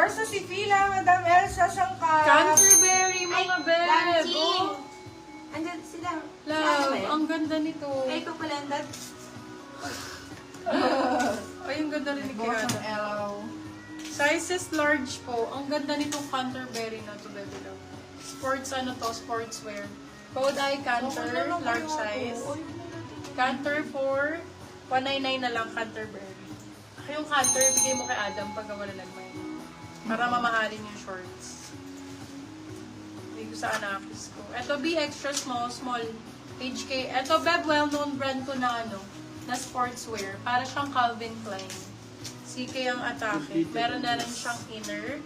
Yours na si Fila, Madam Elsa Sangka. Canterbury, mga beb. Lansing. Oh, Andyan sila. love, ang ganda nito. Ay, ikaw pala ang dad. Ay, ang ganda rin ni Boss ng Kiana. L. Sizes large po. Ang ganda nitong Canterbury na to, baby love. Sports, ano to, sportswear. Code I Canter, large size. Canter for 199 na lang, Canterbury. Yung Canter, bigay mo kay Adam pag wala nagmay. Para mamahalin yung shorts. Bigay ko sa anakis ko. Ito, B extra small, small. HK. Ito, Beb, well-known brand ko na ano, na sportswear. Para siyang Calvin Klein. CK ang atake. Meron na rin siyang inner.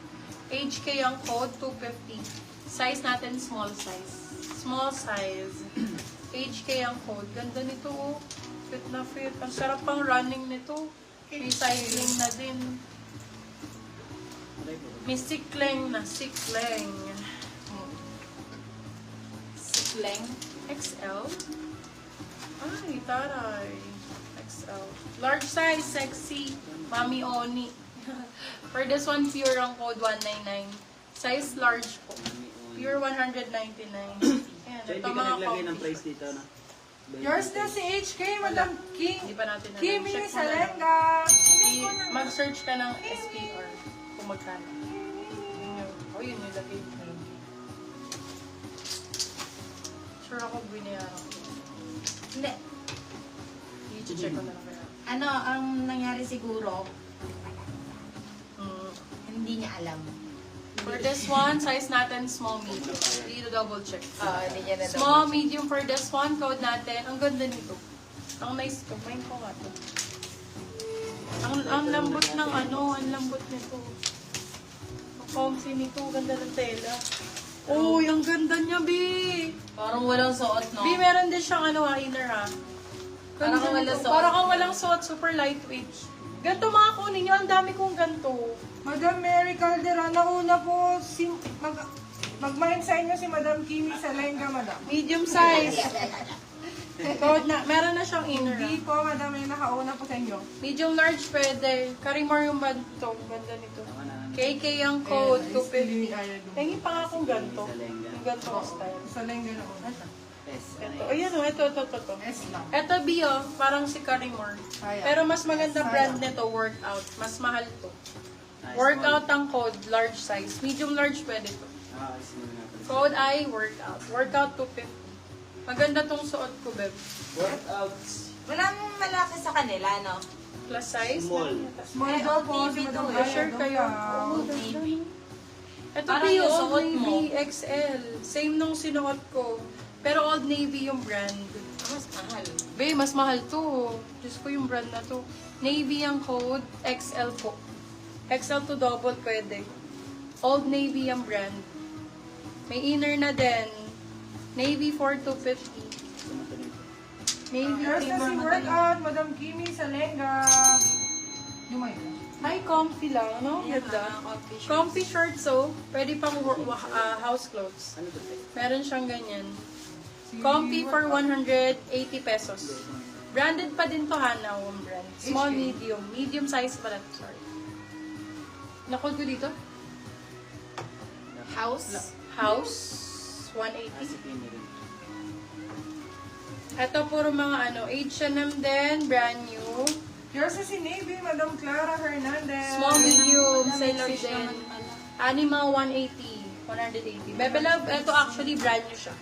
HK ang code, 250. Size natin, small size. Small size. HK ang code. Ganda nito, oh. Fit na fit. Ang sarap pang running nito. Recycling na din. May sikling na. Sikling. Sikleng. XL? Ay, taray. XL. Large size, sexy. Mami Oni. For this one, pure ang code 199. Size large po. Pure 199. Ayan, So, ito hindi ka mga naglagay ng coffee price shorts. dito, no? Yours na si HK, Madam King. Hindi pa natin Kimi check mo na lang. Salenga. Mag-search ka ng SPR kung magkano. Yun yun. Oh, yun yung lagay mo. Sure ako binayaran ko. Hindi. I-check ko na lang kaya. Ano, ang nangyari siguro, Mm. hindi niya alam. For this one, size natin small medium. Dito double check. Hindi niya na Small medium for this one, code natin. Ang ganda nito. Ang nice to. Main ko nga to. Ang lambot ng ano, ang lambot nito. Ang comfy nito, ganda ng tela. Oh, ang ganda niya, B. Parang walang suot, no? B, meron din siyang ano, inner ha. Parang kang walang suot. Parang kang walang suot, super lightweight. Ganto mga kunin nyo, ang dami kong ganto. Madam Mary Calderon, nauna po si mag-mind sa inyo si Madam Kimi Salenga, Madam. Medium size. Code na, meron na siyang inner. Hindi po, Madam, may nakauna po sa inyo. Medium large pwede. Karimar yung band to. Ganda nito. KK ang code, 250. Tingin pa nga akong ganto. Yung ganto ang style. Salenga na una. Ito. Ayan o, ito. S lang. Ito B o, parang si Karimar. Pero mas maganda brand nito, workout. Mas mahal to. Workout ang code, large size. Medium large pwede to. Code I, workout. Workout 250. Maganda tong suot ko, Beb. Workouts. Walang malaki sa kanila, no? Plus size. Small. Small daw po si Madam to, Aya. Sure kayo. Old Navy. Ito Parang ba yung yung Old suot mo. Navy XL? Same nung sinuot ko. Pero Old Navy yung brand. Mas mahal. Be, mas mahal to. Diyos ko yung brand na to. Navy ang code, XL po. XL to double pwede. Old Navy ang brand. May inner na din. Navy for 250. Navy Yours na si team. workout, Madam Kimi Salenga. Lumay na. Ay, comfy lang, no? Ganda. Comfy shorts, so. Pwede pang house clothes. Ano to? Meron siyang ganyan. Comfy for 180 pesos. Branded pa din to, Hana, ang brand. Small, HK. medium. Medium size pala to, sorry. Nakod ko dito? House? House, 180. Asipin rin. Ito, puro mga ano, H&M din, brand new. Yours na si Navy, Madam Clara Hernandez. Small, medium, sexy din. Animal, 180. 180. Bebe Love, ito actually brand new siya.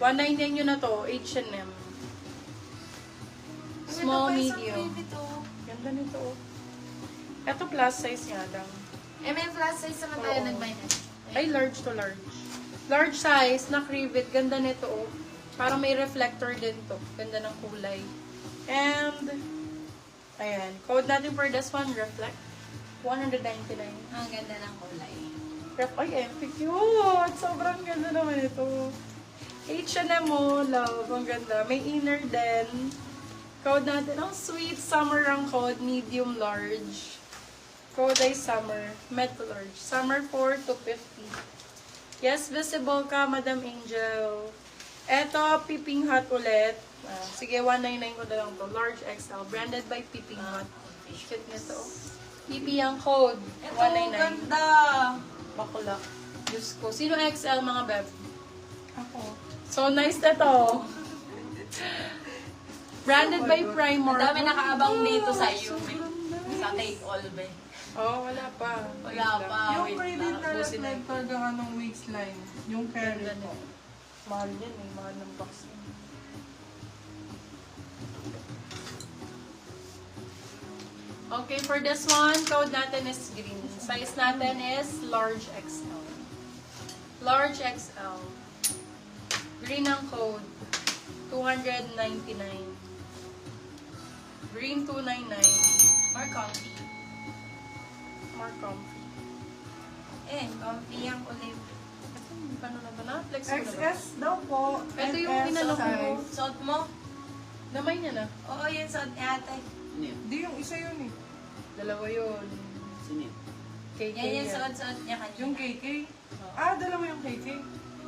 199 yun na to, H&M. Small, medium. Ganda nito, oh. Ito plus size nga lang. may plus size naman tayo Oo. nag-minus. Ay, large to large. Large size, na krivet. Ganda nito, oh. Parang may reflector din to. Ganda ng kulay. And, ayan. Code natin for this one, reflect. 199. Ang ganda ng kulay. Ay, epic cute! Sobrang ganda naman ito. H&M mo, love. Ang ganda. May inner din. Code natin. Ang sweet. Summer ang code. Medium large. Code ay summer. Med to large. Summer 4 to 50. Yes, visible ka, Madam Angel. Eto, Peeping Hot ulit. Sige, 199 ko na lang to. Large XL. Branded by Peeping Hot. Cute nito. PP ang code. Ito, 199. ganda. Bakla. Diyos ko. Sino XL mga beb? Ako. So nice na to. Branded by Primor. Ang dami nakaabang dito sa iyo. Sa take all, be. Oh, wala pa. Wala pa. Yung wait credit lang. na reflector ng anong waistline. Yung carry Ganda ko. nito. Mahal yan eh. Mahal ng box. Okay, for this one, code natin is green. Size natin is large XL. Large XL. Green ang code. 299. Green 299. More comfy. More comfy. Comfy ang kulay. Paano na ba na? Flex ko na ba? XS daw po. Ito yung MS inano ko. size. Suot mo? Namay niya na. Oo, yun suot ni ate. Di yung isa yun eh. Dalawa yun. Sino yun? KK Yan yung yan. suot-suot niya kanina. Yung KK. Oh. Ah, dalawa yung KK.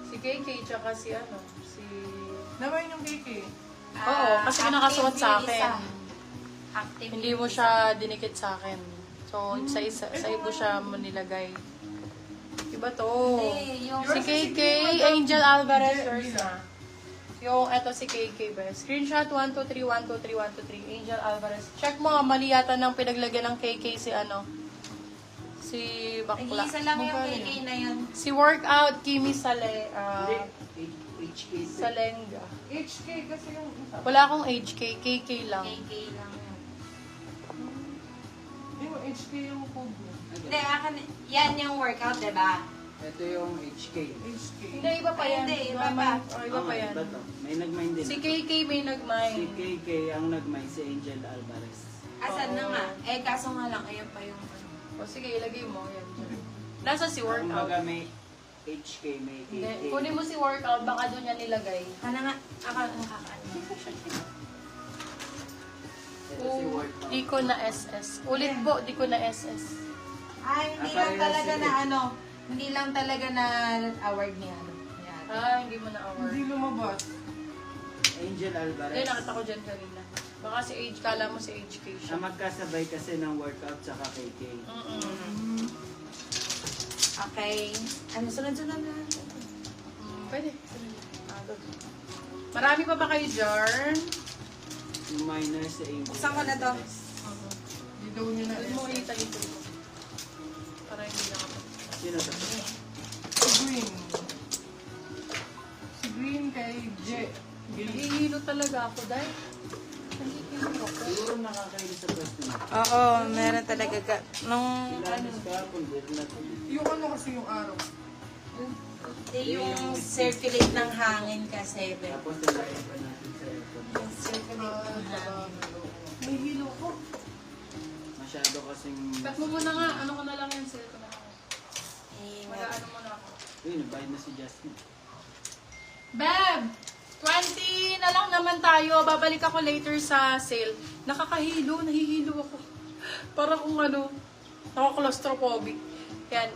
Si KK tsaka si ano, si... Naman yung KK. Oo, kasi nakasuot sa akin. Active Hindi mo yung siya dinikit sa akin. So, sa ibo siya mo nilagay. Iba to. Hindi, yung... Si KK, Angel Alvarez, yours na. Yung, eto si KK ba? Screenshot 123, 123, 123, Angel Alvarez. Check mo, mali yata ng pinaglagyan ng KK si ano. Si Bakla. Nag-iisa lang yung Magkano KK na yun. Si Workout, Kimi HK. Salenga. HK kasi yung isa. Wala akong HK, KK lang. KK lang yun. Yung HK yung code mo. Hindi, akin, yan yung workout, diba? Ito yung HK. HK. Hindi, iba pa yan. Hindi, iba pa. Oh, iba pa yan. Iba to. May nagmine din. Si KK may nagmay. Si KK ang nagmine, si Angel Alvarez. Asan na Oo. nga? Kaso nga lang, ayan pa yung ano. O sige, ilagay mo. Yan dyan. Nasa si Kung Workout. baga may HK, may Hindi. KK. Kunin mo si Workout, baka doon niya nilagay. Ano nga? Ako nakakaano. Ito si Workout. Di ko na SS. Ulit po, di ko na SS. Ay, hindi Ah, lang parehas talaga yun na eh. ano. Hindi lang talaga na award niya. Yan. Ah, hindi mo na award. Hindi lumabas. Angel Alvarez. Hindi, nakita ko dyan kanina. Baka si H, kala mo si HK siya. Siya magkasabay kasi ng workout sa KK. Mm-mm. Okay. Ano, sunod-sunod na. Pwede. Marami pa ba kayo dyan? Yung minor si Angel. Buksan ko na to. Alvarez. Hindi daw niya na Alam mo, SS. italito mo. Para hindi na ako. Sino to? Si Green. Si Green kay J. Hihilo talaga ako, dahil. Nahihilo ako. Siguro nakakaili sa pwesto na. Oo, meron talaga. Nung Kailangan sa kahapon, dito na to. Yung ano kasi yung araw. yung circulate ng hangin kasi. Tapos nilagay pa natin sa aircon. Yung circulate ng hangin. May hilo ko. Masyado kasing... Cut mo muna nga. Ano ko na lang yan, sale ko na lang. Eh, Wala ano muna ako. Uy, nabayad na si Justin. Beb! 20 na lang naman tayo. Babalik ako later sa sale. Nakakahilo. Nahihilo ako. Para kung ano, ako-claustrophobic. Yan.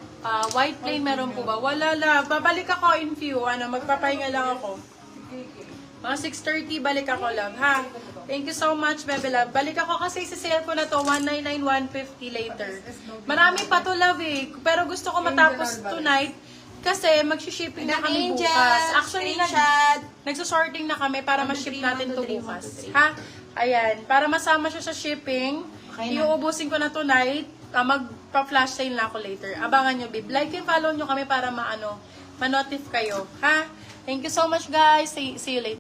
White plain meron po ba? Wala lang. Babalik ako in few. Magpapahinga lang ako. Mga 6:30 balik ako lang, ha? Thank you so much, Bebe Love. Balik ako kasi sa sale ko na to, 199, 150 later. Marami pa to, love eh. Pero gusto ko matapos tonight kasi mag-shipping na kami Angel, bukas. Actually, screenshot. nagsusorting na kami para ma-ship 123, natin to 123, bukas. 123. Ha? Ayan. Para masama siya sa shipping. Okay na. Iuubusin ko na tonight. Magpa-flash sale na ako later. Abangan nyo, babe. Like and follow nyo kami para ma-notif kayo. Ha? Thank you so much, guys. See you later.